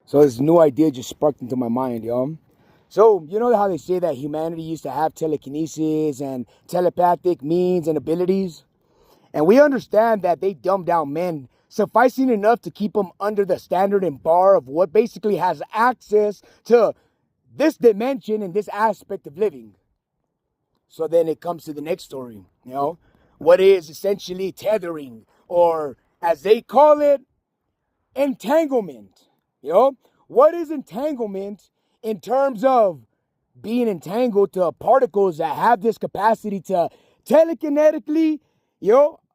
So this new idea just sparked into my mind, yo. So, you know how they say that humanity used to have telekinesis and telepathic means and abilities? And we understand that they dumb down men, sufficing enough to keep them under the standard and bar of what basically has access to this dimension and this aspect of living. So then it comes to the next story, you know, what is essentially tethering, or as they call it, entanglement. You know, what is entanglement in terms of being entangled to particles that have this capacity to telekinetically,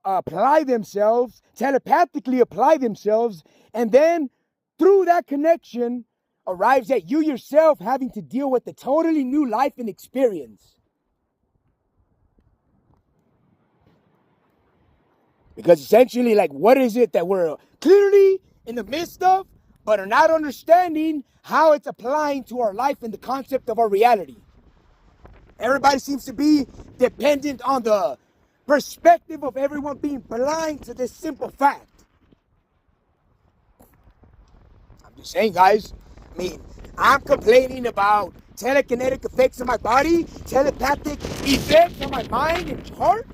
apply themselves, telepathically apply themselves, and then through that connection arrives at you yourself having to deal with a totally new life and experience. Because essentially, like, what is it that we're clearly in the midst of, but are not understanding how it's applying to our life and the concept of our reality? Everybody seems to be dependent on the perspective of everyone being blind to this simple fact. I'm just saying, guys. I mean, I'm complaining about telekinetic effects on my body, telepathic effects on my mind and heart,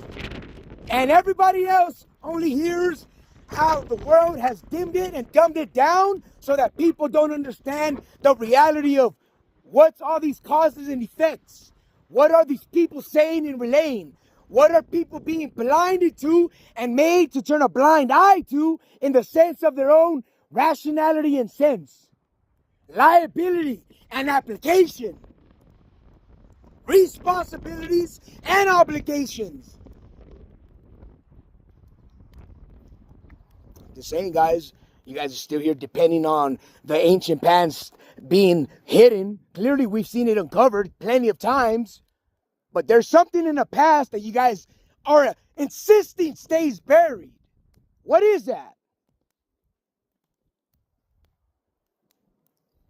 and everybody else only hears how the world has dimmed it and dumbed it down so that people don't understand the reality of what's all these causes and effects. What are these people saying and relaying? What are people being blinded to and made to turn a blind eye to in the sense of their own rationality and sense? Liability and application. Responsibilities and obligations. Just saying, guys, you guys are still here depending on the ancient pans being hidden. Clearly, we've seen it uncovered plenty of times. But there's something in the past that you guys are insisting stays buried. What is that?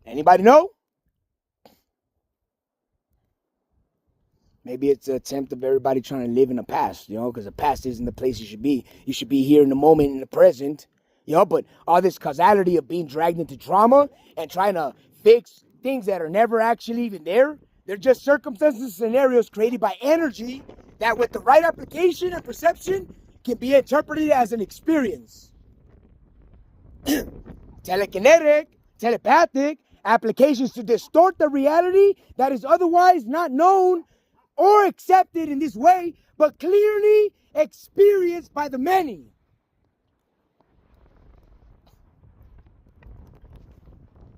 Anybody know? Maybe it's an attempt of everybody trying to live in the past, because the past isn't the place you should be. You should be here in the moment, in the present. But all this causality of being dragged into trauma and trying to fix things that are never actually even there, they're just circumstances and scenarios created by energy that with the right application and perception can be interpreted as an experience. Telekinetic, telepathic applications to distort the reality that is otherwise not known or accepted in this way, but clearly experienced by the many.